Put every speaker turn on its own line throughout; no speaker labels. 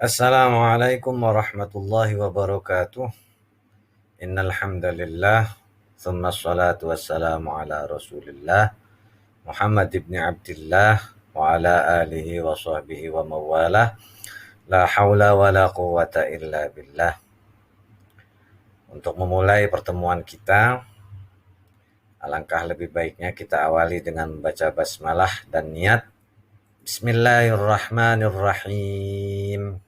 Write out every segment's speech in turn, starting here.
Assalamualaikum warahmatullahi wabarakatuh. Innal hamdalillah, tsumma shalatu wassalamu ala Rasulillah Muhammad ibn Abdillah wa ala alihi wa sahbihi wa mawalah. La haula wa la quwata illa billah. Untuk memulai pertemuan kita, alangkah lebih baiknya kita awali dengan membaca basmalah dan niat. Bismillahirrahmanirrahim.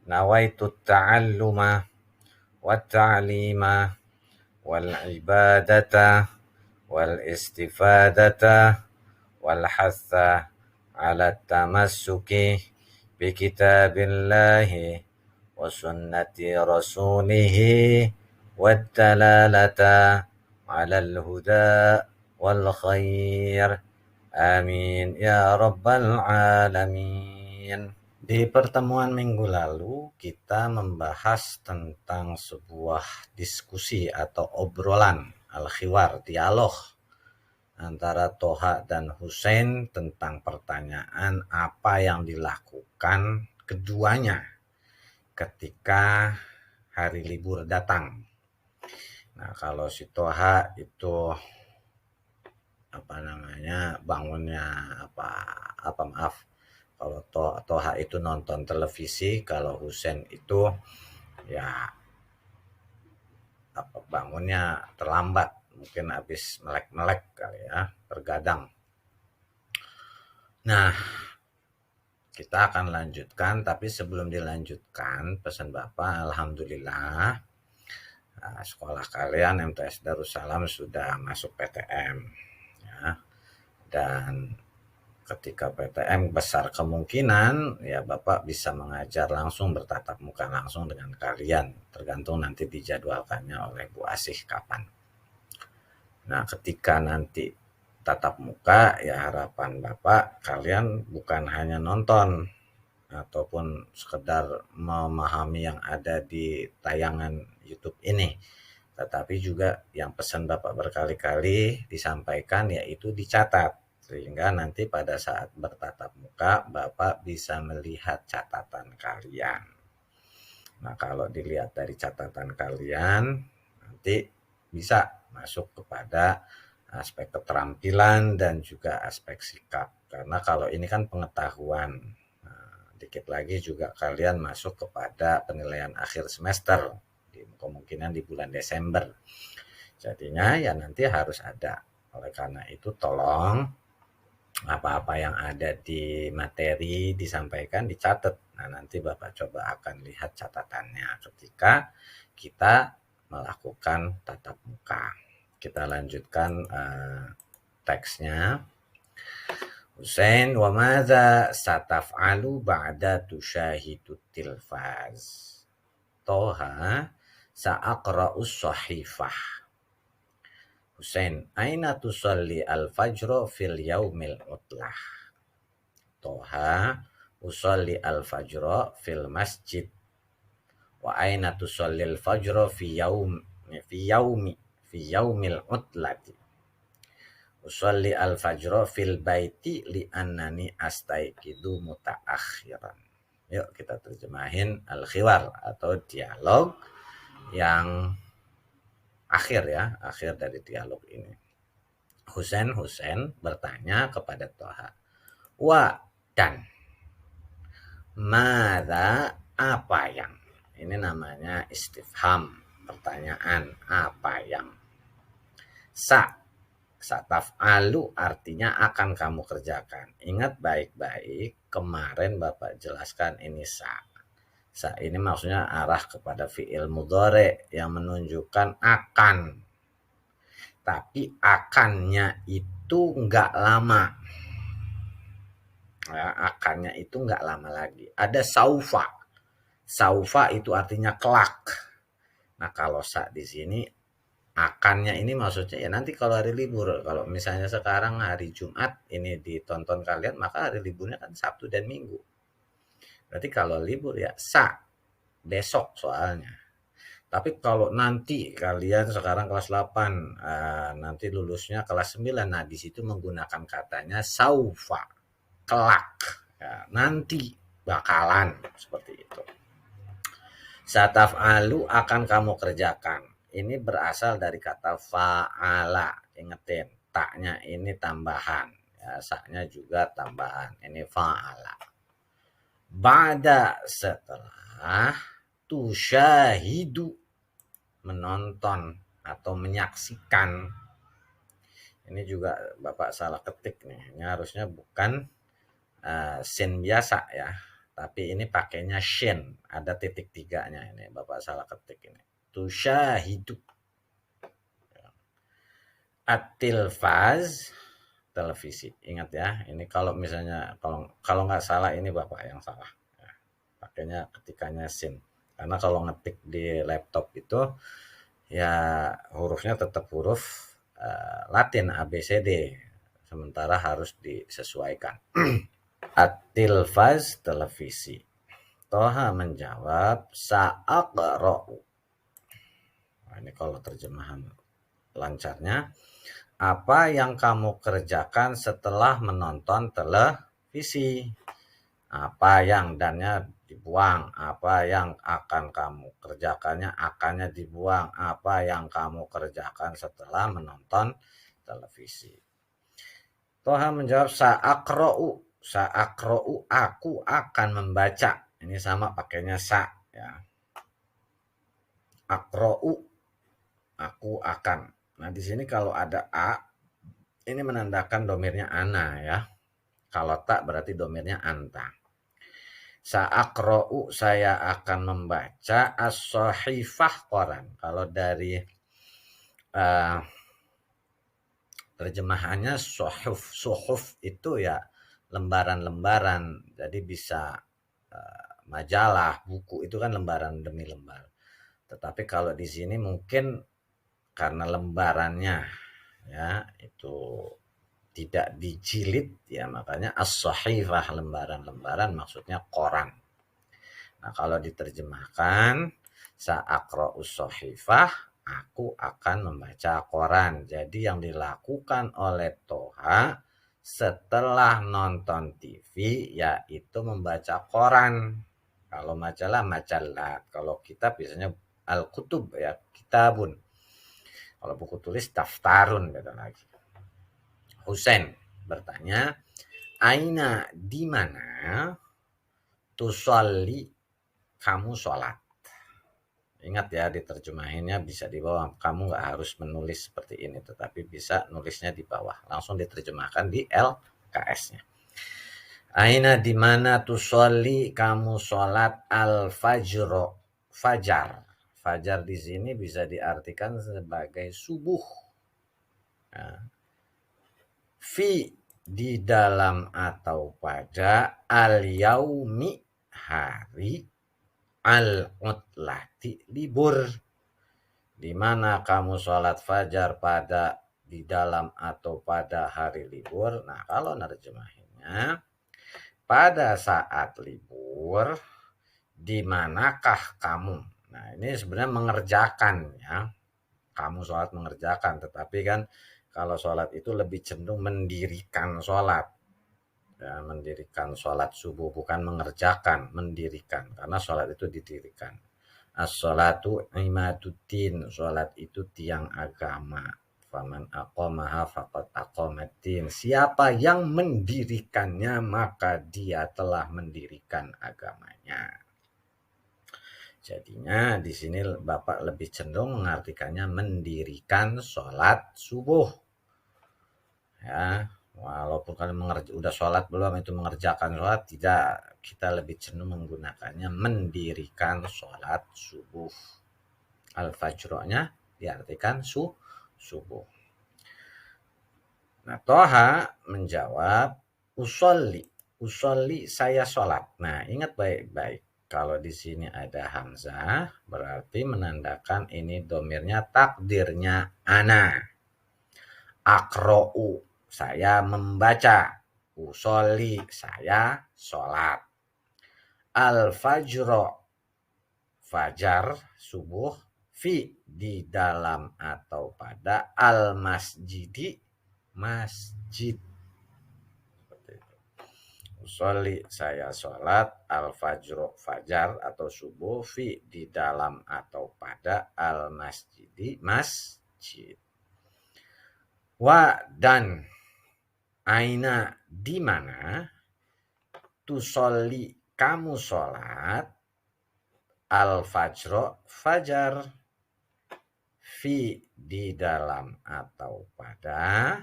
Nawaitu ta'alluma والتعليم والعبادة والاستفادة والحث على التمسك بكتاب الله وسنة رسوله والدلالة على الهدى والخير آمين يا رب العالمين. Di pertemuan minggu lalu kita membahas tentang sebuah diskusi atau obrolan al-khiwar, dialog antara Toha dan Husein tentang pertanyaan apa yang dilakukan keduanya ketika hari libur datang. Nah, kalau si Toha itu bangunnya kalau Toha itu nonton televisi, kalau Husein itu ya bangunnya terlambat, mungkin habis melek-melek kali ya, tergadang. Nah, kita akan lanjutkan, tapi sebelum dilanjutkan, pesan Bapak, alhamdulillah sekolah kalian MTS Darussalam sudah masuk PTM ya. Dan ketika PTM besar kemungkinan ya Bapak bisa mengajar langsung, bertatap muka langsung dengan kalian, tergantung nanti dijadwalkannya oleh Bu Asih kapan. Nah, ketika nanti tatap muka ya harapan Bapak kalian bukan hanya nonton ataupun sekedar memahami yang ada di tayangan YouTube ini, tetapi juga yang pesan Bapak berkali-kali disampaikan yaitu dicatat, sehingga nanti pada saat bertatap muka Bapak bisa melihat catatan kalian. Nah, kalau dilihat dari catatan kalian nanti bisa masuk kepada aspek keterampilan dan juga aspek sikap, karena kalau ini kan pengetahuan. Nah, dikit lagi juga kalian masuk kepada penilaian akhir semester, kemungkinan di bulan Desember. Jadinya ya nanti harus ada. Oleh karena itu tolong apa-apa yang ada di materi disampaikan dicatat. Nah, nanti Bapak coba akan lihat catatannya ketika kita melakukan tatap muka. Kita lanjutkan teksnya. Husein, wa madza sataf'alu ba'da tusyahidu tilfaz? Toha, sa'aqra'us sahifah. Husein, aina tusalli al-fajro fil yaumil utlah? Toha, usalli al-fajro fil masjid. Wa aina tusalli al-fajro fi yaumil utlati? Usalli al-fajro fil baiti li annani astaiqidu mutaakhiran. Yuk kita terjemahin al-khiwar atau dialog yang akhir dari dialog ini. Husein bertanya kepada Toha, wa dan mada apa yang, ini namanya istifham, pertanyaan apa yang. Sataf'alu artinya akan kamu kerjakan. Ingat baik-baik, kemarin Bapak jelaskan ini Sa ini maksudnya arah kepada fi'il mudhari yang menunjukkan akan. Tapi akannya itu enggak lama. Ya, akannya itu enggak lama lagi. Ada saufa. Saufa itu artinya kelak. Nah, kalau sa di sini akannya ini maksudnya ya nanti kalau hari libur. Kalau misalnya sekarang hari Jumat ini ditonton kalian, maka hari liburnya kan Sabtu dan Minggu. Berarti kalau libur ya besok soalnya. Tapi kalau nanti kalian sekarang kelas 8, nanti lulusnya kelas 9, nah di situ menggunakan katanya saufa, kelak. Ya, nanti bakalan, seperti itu. Sataf'alu akan kamu kerjakan. Ini berasal dari kata fa'ala. Ingetin, taknya ini tambahan. Ya, saknya juga tambahan. Ini fa'ala. Ba'da setelah tusyahidu menonton atau menyaksikan. Ini juga Bapak salah ketik nih. Ini harusnya bukan sin biasa ya. Tapi ini pakainya shin, ada titik tiganya ini. Bapak salah ketik ini. Tusyahidu. At-tilfaz, televisi. Ingat ya, ini kalau misalnya kalau nggak salah ini Bapak yang salah. Ya, pakainya ketikannya sin. Karena kalau ngetik di laptop itu ya hurufnya tetap huruf Latin ABCD. Sementara harus disesuaikan. At-tilfaz, televisi. Toha menjawab sa'aqra'u. Nah, ini kalau terjemahan lancarnya, apa yang kamu kerjakan setelah menonton televisi? Apa yang dannya dibuang, apa yang akan kamu kerjakannya akannya dibuang, apa yang kamu kerjakan setelah menonton televisi. Toha menjawab sa'aqra'u. Sa'aqra'u, aku akan membaca. Ini sama pakainya sa ya. Aqra'u, aku akan. Nah, di sini kalau ada a ini menandakan domirnya ana ya. Kalau tak berarti domirnya anta. Sa'aqra'u, saya akan membaca as-sahifah, koran. Kalau dari terjemahannya suhuf itu ya lembaran-lembaran. Jadi bisa majalah, buku itu kan lembaran demi lembar. Tetapi kalau di sini mungkin karena lembarannya ya itu tidak dijilid ya, makanya as-sahifah, lembaran-lembaran, maksudnya koran. Nah, kalau diterjemahkan sa'aqra'us sahifah, aku akan membaca koran. Jadi yang dilakukan oleh Toha setelah nonton TV yaitu membaca koran. Kalau majalah, majalah. Kalau kitab biasanya al-kutub ya, kitabun. Kalau buku tulis daftarun, beda lagi. Husain bertanya, aina, di mana tusolli, kamu sholat. Ingat ya, diterjemahinnya bisa di bawah. Kamu nggak harus menulis seperti ini, tetapi bisa nulisnya di bawah. Langsung diterjemahkan di LKS-nya. Aina, di mana tusolli, kamu sholat al-fajro, fajar. Fajar di sini bisa diartikan sebagai subuh. Nah, fi, di dalam atau pada, al-yaumi, hari, al-utlati, libur. Di mana kamu sholat fajar pada, di dalam atau pada hari libur. Nah, kalau nerjemahinnya, pada saat libur, di manakah kamu? Nah, ini sebenarnya mengerjakan ya. Kamu sholat mengerjakan, tetapi kan kalau sholat itu lebih cenderung mendirikan sholat. Ya, mendirikan sholat subuh, bukan mengerjakan, mendirikan. Karena sholat itu didirikan. As-sholatu imaduddin, sholat itu tiang agama. Faman aqamaha faqad aqamaddin. Siapa yang mendirikannya, maka dia telah mendirikan agamanya. Jadinya di sini Bapak lebih cenderung mengartikannya mendirikan sholat subuh. Ya, walaupun kalian udah sholat belum, itu mengerjakan sholat, tidak. Kita lebih cenderung menggunakannya mendirikan sholat subuh. Al-fajro'nya diartikan subuh. Nah, Toha menjawab usolli. Usolli, saya sholat. Nah, ingat baik-baik. Kalau di sini ada hamzah, berarti menandakan ini domirnya takdirnya ana. Akro'u, saya membaca. Usolli, saya sholat. Al-fajro, fajar, subuh. Fi, di dalam atau pada. Al-masjidi, masjid. Usolli saya sholat al-fajro fajar atau subuh fi di dalam atau pada al-masjidi masjid. Wa dan aina di mana tusolli kamu sholat al-fajro fajar fi di dalam atau pada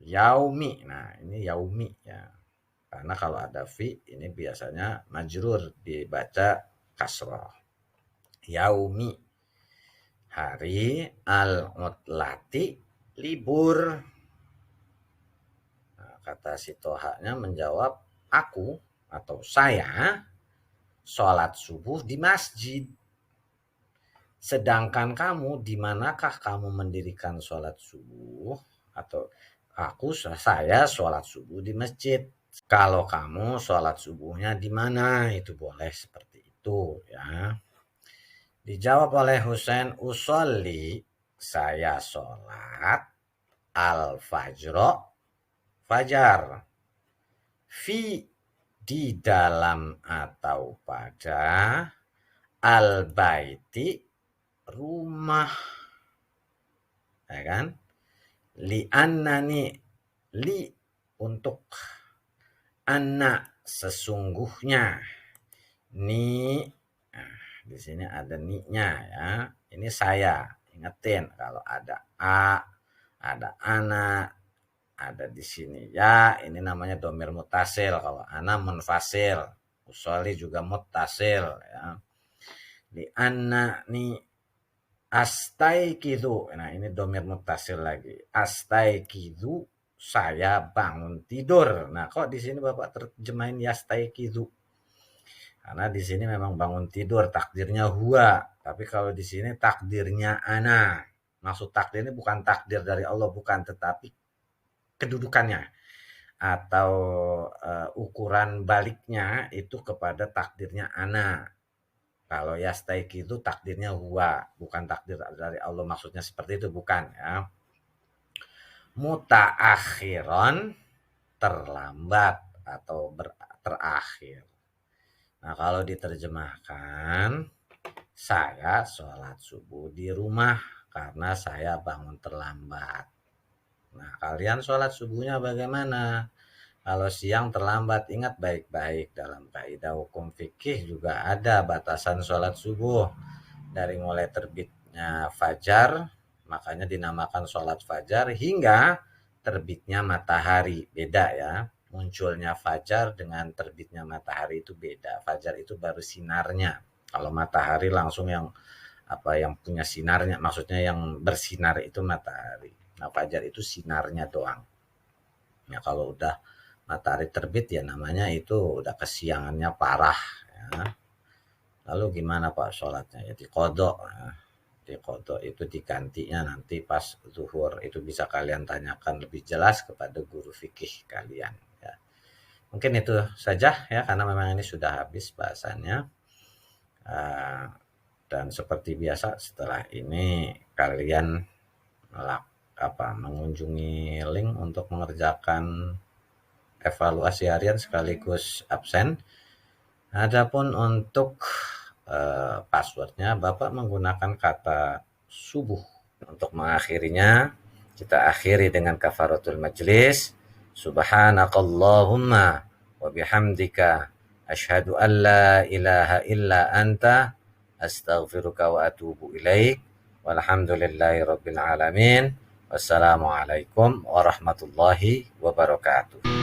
yaumi. Nah, ini yaumi ya. Karena kalau ada fi ini biasanya majrur dibaca kasroh. Yaumi hari al-mutlati libur. Nah, kata si Tohanya menjawab aku atau saya sholat subuh di masjid. Sedangkan kamu di manakah kamu mendirikan sholat subuh? Atau saya sholat subuh di masjid. Kalau kamu sholat subuhnya di mana? Itu boleh seperti itu ya. Dijawab oleh Husain, usolli saya sholat al-fajro fajar fi di dalam atau pada al-baiti rumah, ya kan? Li'annani li untuk anna sesungguhnya ni, nah, di sini ada ni-nya ya. Ini saya ingetin kalau ada a, ada ana, ada di sini ya. Ini namanya domir mutasil. Kalau ana munfasil, usolli juga mutasil ya. Di anna ni astaikidu. Nah, ini domir mutasil lagi. Astaikidu saya bangun tidur. Nah, kok di sini Bapak terjemahin yastaikidu? Karena di sini memang bangun tidur, takdirnya huwa. Tapi kalau di sini takdirnya ana. Maksud takdir ini bukan takdir dari Allah, bukan, tetapi kedudukannya atau ukuran baliknya itu kepada takdirnya ana. Kalau yastaiki itu takdirnya huwa, bukan takdir dari Allah, maksudnya seperti itu, bukan ya. Mutaakhiron terlambat atau terakhir. Nah, kalau diterjemahkan, saya sholat subuh di rumah karena saya bangun terlambat. Nah, kalian sholat subuhnya bagaimana? Kalau siang terlambat, ingat baik-baik, dalam kaidah hukum fikih juga ada batasan sholat subuh. Dari mulai terbitnya fajar, makanya dinamakan sholat fajar, hingga terbitnya matahari. Beda ya. Munculnya fajar dengan terbitnya matahari itu beda. Fajar itu baru sinarnya. Kalau matahari langsung yang punya sinarnya, maksudnya yang bersinar itu matahari. Nah, fajar itu sinarnya doang. Ya, kalau udah matahari terbit ya namanya itu udah kesiangannya parah ya. Lalu gimana Pak sholatnya? Ya diqodho. Ya. Diqodho itu digantinya nanti pas zuhur. Itu bisa kalian tanyakan lebih jelas kepada guru fikih kalian. Mungkin itu saja ya, karena memang ini sudah habis bahasannya. Dan seperti biasa setelah ini kalian mengunjungi link untuk mengerjakan evaluasi harian sekaligus absen. Adapun untuk passwordnya Bapak menggunakan kata subuh. Untuk mengakhirinya kita akhiri dengan kafaratul majlis. Subhanakallahumma wa bihamdika asyhadu an la ilaha illa anta astaghfiruka wa atubu ilaik. Walhamdulillahi rabbil alamin. Wassalamualaikum warahmatullahi wabarakatuh.